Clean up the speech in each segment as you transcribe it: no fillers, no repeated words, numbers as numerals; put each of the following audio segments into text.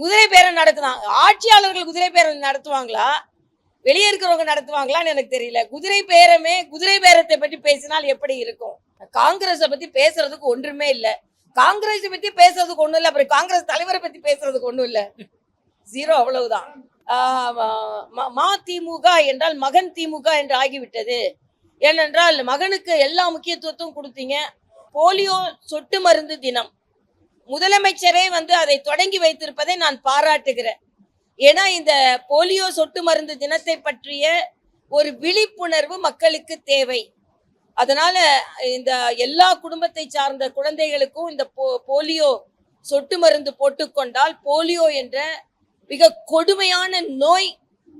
குதிரை பேரம் நடக்குதான். ஆட்சியாளர்கள் குதிரை பேரம் நடத்துவாங்களா, வெளியே இருக்கிறவங்க நடத்துவாங்களான்னு எனக்கு தெரியல. குதிரை பேரத்தை பற்றி பேசினால் எப்படி இருக்கும்? காங்கிரஸை பத்தி பேசுறதுக்கு ஒன்றுமே இல்ல. காங்கிரஸை பத்தி பேசுறதுக்கு ஒண்ணும் இல்ல. அப்புறம் காங்கிரஸ் தலைவரை பத்தி பேசுறதுக்கு ஒண்ணும் இல்ல. ஜீரோ, அவ்வளவுதான். மதிமுக என்றால் மகன் திமுக என்று ஆகிவிட்டது. ஏனென்றால் மகனுக்கு எல்லா முக்கியத்துவத்தையும் கொடுத்தீங்க. போலியோ சொட்டு மருந்து தினம் முதலமைச்சரே அதை தொடங்கி வைத்திருப்பதை நான் பாராட்டுகிறேன். ஏன்னா இந்த போலியோ சொட்டு மருந்து தினத்தை பற்றிய ஒரு விழிப்புணர்வு மக்களுக்கு தேவை. அதனால இந்த எல்லா குடும்பத்தை சார்ந்த குழந்தைகளுக்கும் இந்த போலியோ சொட்டு மருந்து போட்டுக்கொண்டால் போலியோ என்ற மிக கொடுமையான நோய்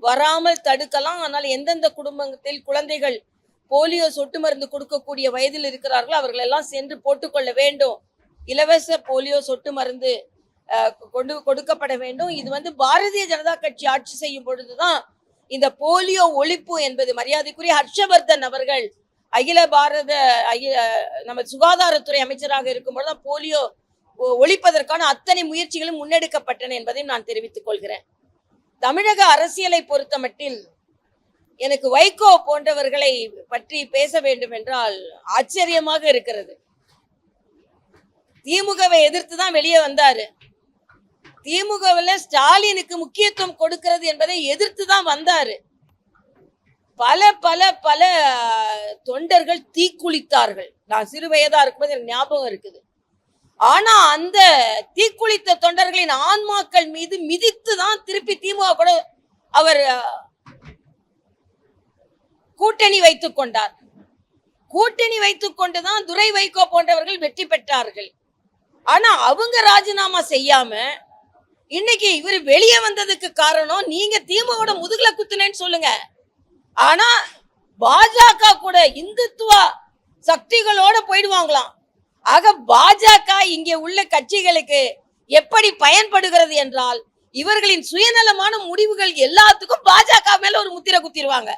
வராமல் தடுக்கலாம். ஆனால் எந்தெந்த குடும்பத்தில் குழந்தைகள் போலியோ சொட்டு மருந்து கொடுக்கக்கூடிய வயதில் இருக்கிறார்களோ அவர்கள் எல்லாம் சென்று போட்டுக்கொள்ள வேண்டும். இலவச போலியோ சொட்டு மருந்து கொடுக்கப்பட வேண்டும். இது பாரதிய ஜனதா கட்சி ஆட்சி செய்யும் பொழுதுதான் இந்த போலியோ ஒழிப்பு என்பது மரியாதைக்குரிய ஹர்ஷவர்தன் அவர்கள் நம்ம சுகாதாரத்துறை அமைச்சராக இருக்கும் பொழுதுதான் போலியோ ஒழிப்பதற்கான அத்தனை முயற்சிகளும் முன்னெடுக்கப்பட்டன என்பதையும் நான் தெரிவித்துக் கொள்கிறேன். தமிழக அரசியலை பொறுத்த மட்டில் எனக்கு வைகோ போன்றவர்களை பற்றி பேச வேண்டும் என்றால் ஆச்சரியமாக இருக்கிறது. திமுகவை எதிர்த்து தான் வெளியே வந்தாரு. திமுகவில் ஸ்டாலினுக்கு முக்கியத்துவம் கொடுக்கிறது என்பதை எதிர்த்து தான் வந்தாரு. பல பல பல தொண்டர்கள் தீக்குளித்தார்கள். நான் சிறு வயதா இருக்கும்போது எனக்கு ஞாபகம் இருக்குது. ஆனா அந்த தீக்குளித்த தொண்டர்களின் ஆன்மாக்கள் மீது மிதித்து தான் திருப்பி திமுக கூட அவர் கூட்டணி வைத்துக் கொண்டார். கூட்டணி வைத்துக் கொண்டுதான் துரை வைகோ போன்றவர்கள் வெற்றி பெற்றார்கள். ஆனா அவங்க ராஜினாமா செய்யாம இன்னைக்கு இவர் வெளியே வந்ததுக்கு காரணம் நீங்க திமுக முதுகுல குத்துனேன்னு சொல்லுங்க. ஆனா பாஜக கூட இந்துத்துவ சக்திகளோட போயிடுவாங்களாம். ஆக பாஜக இங்கே உள்ள கட்சிகளுக்கு எப்படி பயன்படுகிறது என்றால் இவர்களின் சுயநலமான முடிவுகள் எல்லாத்துக்கும் பாஜக மேல ஒரு முத்திரை குத்திடுவாங்க.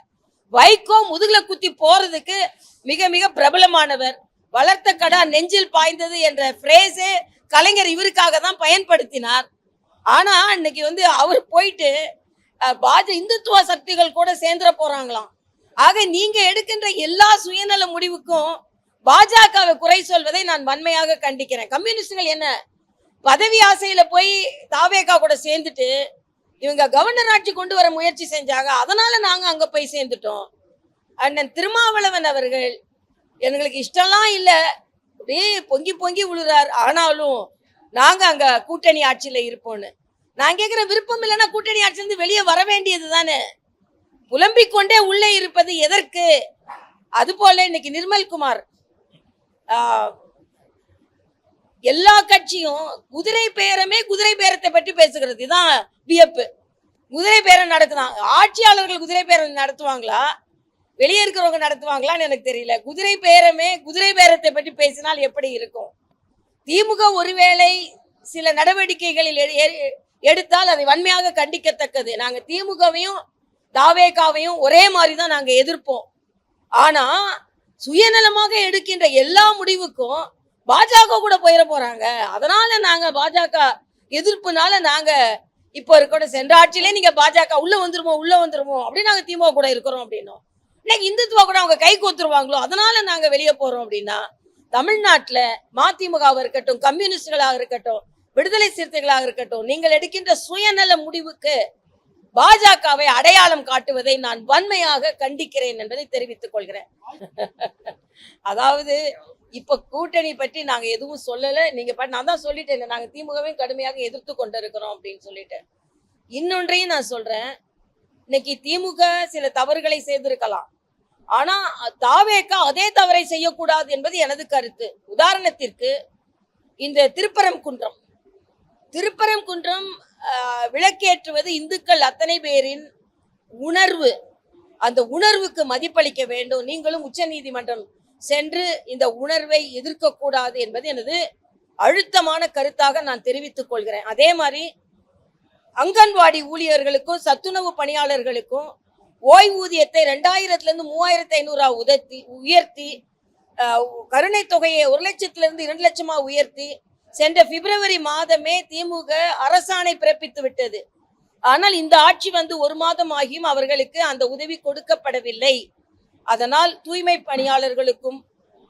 வைகோ முதுகுல குத்தி போறதுக்கு மிக மிக பிரபலமானவர். வளர்த்த கடா நெஞ்சில் பாய்ந்தது என்ற பிரேஸே கலைஞர் இவருக்காக தான் பயன்படுத்தினார். ஆனா இன்னைக்கு அவர் போயிட்டு இந்துத்துவ சக்திகள் கூட சேர்ந்துட போறாங்களாம். ஆக நீங்க எடுக்கின்ற எல்லா சுயநல முடிவுக்கும் பாஜகவை குறை சொல்வதை நான் வன்மையாக கண்டிக்கிறேன். கம்யூனிஸ்டுகள் என்ன பதவி ஆசையில போய் தாவேகா கூட சேர்ந்துட்டு இவங்க கவர்னர் ஆட்சி கொண்டு வர முயற்சி செஞ்சாங்க. அதனால நாங்க அங்க போய் சேர்ந்துட்டோம். அண்ணன் திருமாவளவன் அவர்கள் எங்களுக்கு இஷ்டம்லாம் இல்லை, அப்படியே பொங்கி பொங்கி விழுறார். ஆனாலும் நாங்க அங்க கூட்டணி ஆட்சியில இருப்போம்னு நான் கேட்கிற விருப்பம் இல்லைன்னா கூட்டணி ஆட்சியிலிருந்து வெளியே வர வேண்டியது தானே. புலம்பிக் கொண்டே உள்ளே இருப்பது எதற்கு? அது போல இன்னைக்கு நிர்மல்குமார் எல்லா கட்சியும் குதிரை பேரத்தை பற்றி பேசுகிறது. இதுதான் வியப்பு. குதிரை பேரம் நடக்குதான். ஆட்சியாளர்கள் குதிரை பேரம் நடத்துவாங்களா, வெளியே இருக்கிறவங்க நடத்துவாங்களான்னு எனக்கு தெரியல. குதிரை பேரத்தை பற்றி பேசினால் எப்படி இருக்கும்? திமுக ஒருவேளை சில நடவடிக்கைகளில் எடுத்தால் அதை வன்மையாக கண்டிக்கத்தக்கது. நாங்க திமுகவையும் தாவேகாவையும் ஒரே மாதிரி தான் நாங்க எதிர்ப்போம். ஆனா சுயநலமாக எடுக்கின்ற எல்லா முடிவுக்கும் பாஜக கூட போயிட போறாங்க. அதனால நாங்க பாஜக எதிர்ப்புனால நாங்க இப்போ இருக்க சென்ற ஆட்சியிலே நீங்க பாஜக உள்ள வந்துருமோ அப்படின்னு நாங்க திமுக கூட இருக்கிறோம் அப்படின்னோம். இன்னைக்கு இந்துத்துவா கூட அவங்க கை கோத்துருவாங்களோ அதனால நாங்க வெளியே போறோம் அப்படின்னா, தமிழ்நாட்டுல மதிமுகவாக இருக்கட்டும், கம்யூனிஸ்டுகளாக இருக்கட்டும், விடுதலை சிறுத்தைகளாக இருக்கட்டும், நீங்கள் எடுக்கின்ற சுயநல முடிவுக்கு பாஜகவை அடையாளம் காட்டுவதை நான் வன்மையாக கண்டிக்கிறேன் என்பதை தெரிவித்துக் கொள்கிறேன். அதாவது இப்ப கூட்டணி பற்றி நாங்க எதுவும் சொல்லல. நீங்க நான் தான் சொல்லிட்டேன், நாங்க திமுகவையும் கடுமையாக எதிர்த்து கொண்டிருக்கிறோம் அப்படின்னு சொல்லிட்டேன். இன்னொன்றையும் நான் சொல்றேன், இன்னைக்கு திமுக சில தவறுகளை செய்திருக்கலாம், ஆனா தாவேகா அதே தவறை செய்யக்கூடாது என்பது எனது கருத்து. உதாரணத்திற்கு இந்த திருப்பரங்குன்றம் விளக்கேற்றுவது இந்துக்கள் அத்தனை பேரின் உணர்வு. அந்த உணர்வுக்கு மதிப்பளிக்க வேண்டும். நீங்களும் உச்ச நீதிமன்றம் சென்று இந்த உணர்வை எதிர்க்க கூடாது என்பது எனது அழுத்தமான கருத்தாக நான் தெரிவித்துக் கொள்கிறேன். அதே மாதிரி அங்கன்வாடி ஊழியர்களுக்கும் சத்துணவு பணியாளர்களுக்கும் ஓய்வூதியத்தை 2000 3500 உயர்த்தி, கருணை தொகையை 1 லட்சத்திலிருந்து 2 லட்சமா உயர்த்தி சென்ற பிப்ரவரி மாதமே திமுக அரசாணை பிறப்பித்து விட்டது. ஆனால் இந்த ஆட்சி வந்து 1 மாதம் ஆகியும் அவர்களுக்கு அந்த உதவி கொடுக்கப்படவில்லை. அதனால் தூய்மை பணியாளர்களுக்கும்,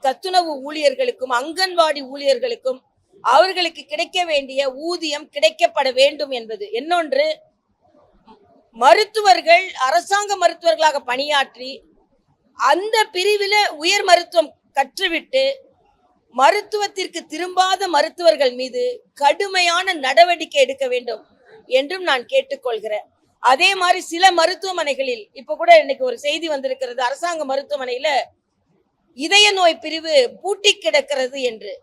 சத்துணவு ஊழியர்களுக்கும், அங்கன்வாடி ஊழியர்களுக்கும் அவர்களுக்கு கிடைக்க வேண்டிய ஊதியம் கிடைக்கப்பட வேண்டும் என்பது. இன்னொன்று, மருத்துவர்கள் அரசாங்க மருத்துவர்களாக பணியாற்றி அந்த பிரிவில் உயர் மருத்துவம் கற்றுவிட்டு மருத்துவத்திற்கு திரும்பாத மருத்துவர்கள் மீது கடுமையான நடவடிக்கை எடுக்க வேண்டும் என்றும் நான் கேட்டுக்கொள்கிறேன். அதே மாதிரி சில மருத்துவமனைகளில் இப்ப கூட இன்னைக்கு ஒரு செய்தி வந்திருக்கிறது, அரசாங்க மருத்துவமனையில இதய நோய் பிரிவு பூட்டி கிடக்கிறது என்று.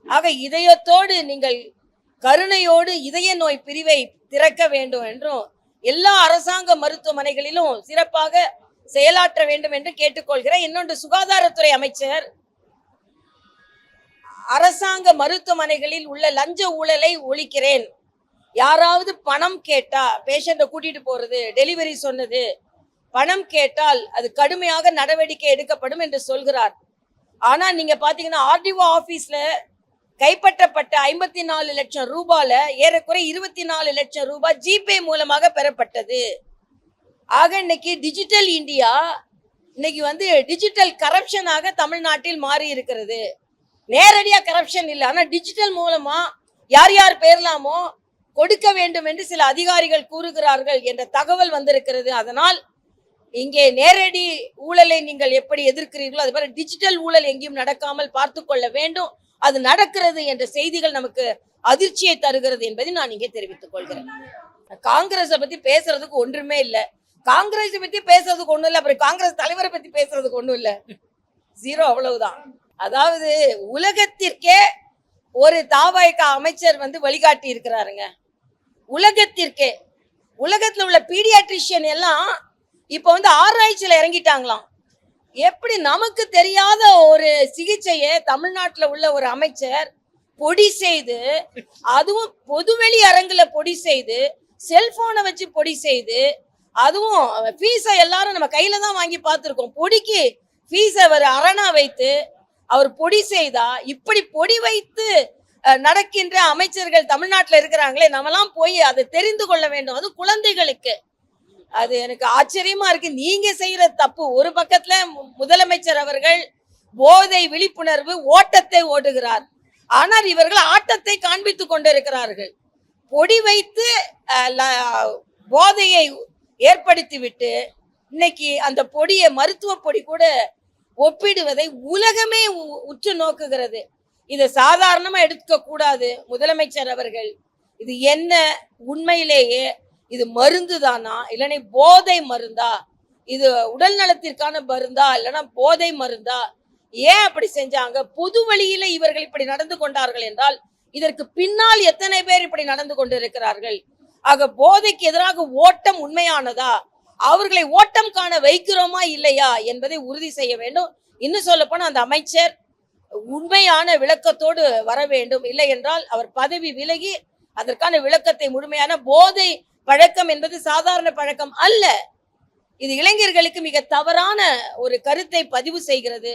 ஆக இதயத்தோடு நீங்கள் கருணையோடு இதய நோய் பிரிவை திறக்க வேண்டும் என்றும் எல்லா அரசாங்க மருத்துவமனைகளிலும் சிறப்பாக செயலாற்ற வேண்டும் என்று கேட்டுக்கொள்கிறேன். இன்னொன்று, சுகாதாரத்துறை அமைச்சர் அரசாங்க மருத்துவமனைகளில் உள்ள லஞ்ச ஊழலை ஒழிக்கிறேன், யாராவது பணம் கேட்டா பேஷண்ட்டை கூட்டிட்டு போறது, டெலிவரி சொன்னது, பணம் கேட்டால் அது கடுமையாக நடவடிக்கை எடுக்கப்படும் என்று சொல்கிறார். ஆனா நீங்க பாத்தீங்கன்னா ஆர்டிஓ ஆபீஸ்ல கைப்பற்றப்பட்ட 54 லட்சம் ரூபாயில ஏறக்குறை 24 லட்சம் ரூபாய் ஜிபே மூலமாக பெறப்பட்டது. ஆக இன்னைக்கு டிஜிட்டல் இந்தியா இன்னைக்கு வந்து டிஜிட்டல் கரப்ஷனாக தமிழ்நாட்டில் மாறி இருக்கிறது. நேரடியா கரப்ஷன் இல்லை, ஆனா டிஜிட்டல் மூலமா யார் யார் பேர்லாமோ கொடுக்க வேண்டும் என்று சில அதிகாரிகள் கூறுகிறார்கள் என்ற தகவல் வந்திருக்கிறது. அதனால் இங்கே நேரடி ஊழலை நீங்கள் எப்படி எதிர்க்கிறீர்களோ அது மாதிரி டிஜிட்டல் ஊழல் எங்கேயும் நடக்காமல் பார்த்து கொள்ள வேண்டும். அது நடக்கிறது என்ற செய்திகள் நமக்கு அதிர்ச்சியை தருகிறது என்பதை நான் இங்கே தெரிவித்துக் கொள்கிறேன். காங்கிரஸை பத்தி பேசுறதுக்கு ஒன்றுமே இல்லை, காங்கிரஸை பத்தி பேசுறதுக்கு ஒண்ணும் இல்லை, அப்புறம் காங்கிரஸ் தலைவரை பத்தி பேசுறதுக்கு ஒண்ணும் இல்லை, ஜீரோ, அவ்வளவுதான். அதாவது உலகத்திற்கே ஒரு தாவாய்க்க அமைச்சர் வந்து வழிகாட்டி இருக்கிறாருங்க. உலகத்திற்கே, உலகத்துல உள்ள பீடியாட்ரிஷியன் எல்லாம் இப்ப வந்து ஆராய்ச்சியில இறங்கிட்டாங்களாம். எப்படி நமக்கு தெரியாத ஒரு சிகிச்சையை தமிழ்நாட்டில் உள்ள ஒரு அமைச்சர் பொடி செய்து, அதுவும் பொதுவெளி அரங்குல பொடி செய்து, செல்போனை வச்சு பொடி செய்து, அதுவும் ஃபீஸை எல்லாரும் நம்ம கையில தான் வாங்கி பார்த்துருக்கோம். பொடிக்கு ஃபீஸை அவர் அரணா வைத்து அவர் பொடி செய்தா, இப்படி பொடி வைத்து நடக்கின்ற அமைச்சர்கள் தமிழ்நாட்டில் இருக்கிறாங்களே, நம்மலாம் போய் அதை தெரிந்து கொள்ள வேண்டும். அது குழந்தைகளுக்கு அது எனக்கு ஆச்சரியமா இருக்கு. நீங்க செய்யற தப்பு. ஒரு பக்கத்துல முதலமைச்சர் அவர்கள் போதை விழிப்புணர்வு ஓட்டத்தை ஓடுகிறார், ஆனால் இவர்கள் ஆட்டத்தை காண்பித்துக் கொண்டிருக்கிறார்கள். பொடி வைத்து போதையை ஏற்படுத்தி விட்டு இன்னைக்கு அந்த பொடியை மருத்துவ பொடி கூட ஒப்பிடுவதை உலகமே உற்று நோக்குகிறது. இதை சாதாரணமா எடுக்க கூடாது. முதலமைச்சர் அவர்கள் இது என்ன, உண்மையிலேயே இது மருந்து தானா, இல்லைன்னா போதை மருந்தா, இது உடல் நலத்திற்கான மருந்தா, இல்லைன்னா போதை மருந்தா, ஏன் அப்படி செஞ்சாங்க? பொது வழியில இவர்கள் இப்படி நடந்து கொண்டார்கள் என்றால் இதற்கு பின்னால் எத்தனை பேர் இப்படி நடந்து கொண்டிருக்கிறார்கள்? ஆக போதைக்கு எதிராக ஓட்டம் உண்மையானதா, அவர்களை ஓட்டம் காண வைக்கிறோமா இல்லையா என்பதை உறுதி செய்ய வேண்டும். இன்னும் சொல்ல போனா அந்த அமைச்சர் உண்மையான விளக்கத்தோடு வர வேண்டும். இல்லை என்றால் அவர் பதவி விலகி அதற்கான விளக்கத்தை முழுமையான போதை பழக்கம் என்பது சாதாரண பழக்கம் அல்ல. இது இளைஞர்களுக்கு மிக தவறான ஒரு கருத்தை பதிவு செய்கிறது.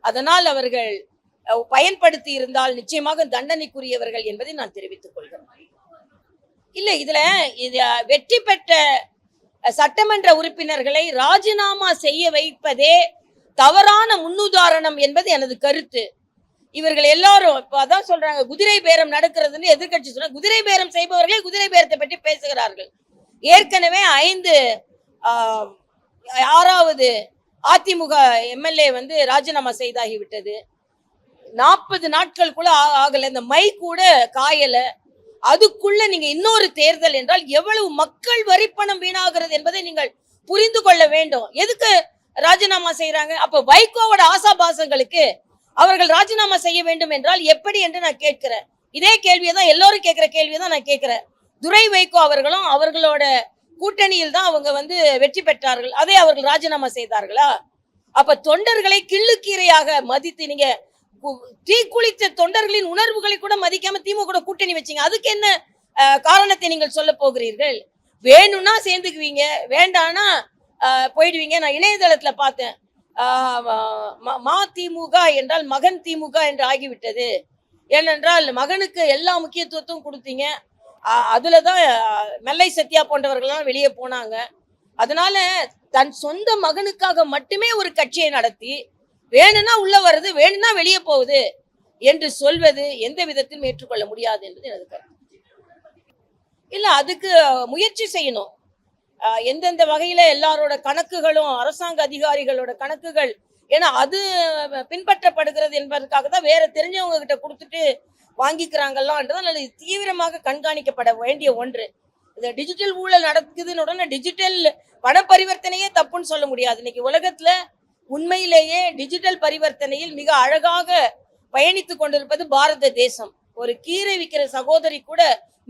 அதனால் அவர்கள் பயன்படுத்தி இருந்தால் நிச்சயமாக தண்டனைக்குரியவர்கள் என்பதை நான் தெரிவித்துக் கொள்கிறேன். இல்ல, இதுல வெற்றி பெற்ற சட்டமன்ற உறுப்பினர்களை ராஜினாமா செய்ய வைப்பதே தவறான முன்னுதாரணம் என்பது எனது கருத்து. இவர்கள் எல்லாரும் இப்ப அதான் சொல்றாங்க, குதிரை பேரம் நடக்கிறதுன்னு எதிர்கட்சி சொல்ற. குதிரை பேரம் செய்பவர்களே குதிரை பேரத்தை பற்றி பேசுகிறார்கள். ஏற்கனவே 6வது அதிமுக எம்எல்ஏ வந்து ராஜினாமா செய்தாகிவிட்டது. 40 நாட்களுக்குள்ள ஆகல, இந்த மை கூட காயல. அதுக்குள்ள நீங்க இன்னொரு தேர்தல் என்றால் எவ்வளவு மக்கள் வரிப்பணம் வீணாகிறது என்பதை நீங்கள் புரிந்து கொள்ள வேண்டும். எதுக்கு ராஜினாமா செய்யறாங்க? அப்ப வைகோவோட ஆசாபாசங்களுக்கு அவர்கள் ராஜினாமா செய்ய வேண்டும் என்றால் எப்படி என்று நான் கேட்கிறேன். இதே கேள்வியை தான் எல்லாரும் கேட்கிற கேள்வியை தான் நான் கேட்கிறேன். துரை வைகோ அவர்களும் அவர்களோட கூட்டணியில் தான் அவங்க வந்து வெற்றி பெற்றார்கள், அதை அவர்கள் ராஜினாமா செய்தார்களா? அப்ப தொண்டர்களை கிள்ளுக்கீரையாக மதித்து நீங்க தீக்குளித்த தொண்டர்களின் உணர்வுகளை கூட மதிக்காம திமுக கூட்டணி வச்சீங்க. அதுக்கு என்ன காரணத்தை நீங்கள் சொல்ல போகிறீர்கள்? வேணும்னா சேர்ந்துக்குவீங்க, வேண்டாம்னா போயிடுவீங்க. நான் இணையதளத்துல பார்த்தேன், மதிமுக என்றால் மகன் திமுக என்று ஆகிவிட்டது. ஏனென்றால் மகனுக்கு எல்லா முக்கியத்துவத்தையும் கொடுத்தீங்க. அதுலதான் மெல்லை சத்யா போன்றவர்கள்லாம் வெளியே போனாங்க. அதனால தன் சொந்த மகனுக்காக மட்டுமே ஒரு கட்சியை நடத்தி வேணும்னா உள்ள வருது, வேணும்னா வெளியே போகுது என்று சொல்வது எந்த விதத்திலும் ஏற்றுக்கொள்ள முடியாது என்பது எனது கருத்து. இல்ல, அதுக்கு முயற்சி செய்யணும். எந்தெந்த வகையில எல்லாரோட கணக்குகளும் அரசாங்க அதிகாரிகளோட கணக்குகள், ஏன்னா அது பின்பற்றப்படுகிறது என்பதற்காக தான் வேற தெரிஞ்சவங்க கிட்ட கொடுத்துட்டு வாங்கிக்கிறாங்கல்லான்றதால் தீவிரமாக கண்காணிக்கப்பட வேண்டிய ஒன்று. இந்த டிஜிட்டல் ஊழல் நடக்குதுன்னு உடனே டிஜிட்டல் பண பரிவர்த்தனையே தப்புன்னு சொல்ல முடியாது. இன்னைக்கு உலகத்துல உண்மையிலேயே டிஜிட்டல் பரிவர்த்தனையில் மிக அழகாக பயணித்துக் கொண்டிருப்பது பாரத தேசம். ஒரு கீரை விற்கிற சகோதரி கூட,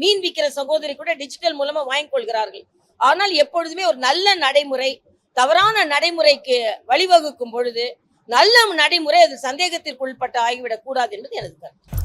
மீன் விற்கிற சகோதரி கூட டிஜிட்டல் மூலமா வாங்கிக் கொள்கிறார்கள். ஆனால் எப்பொழுதுமே ஒரு நல்ல நடைமுறை தவறான நடைமுறைக்கு வழிவகுக்கும் பொழுது நல்ல நடைமுறை அது சந்தேகத்திற்கு உட்பட்டு ஆகிவிடக் கூடாது என்பது எனது கருத்து.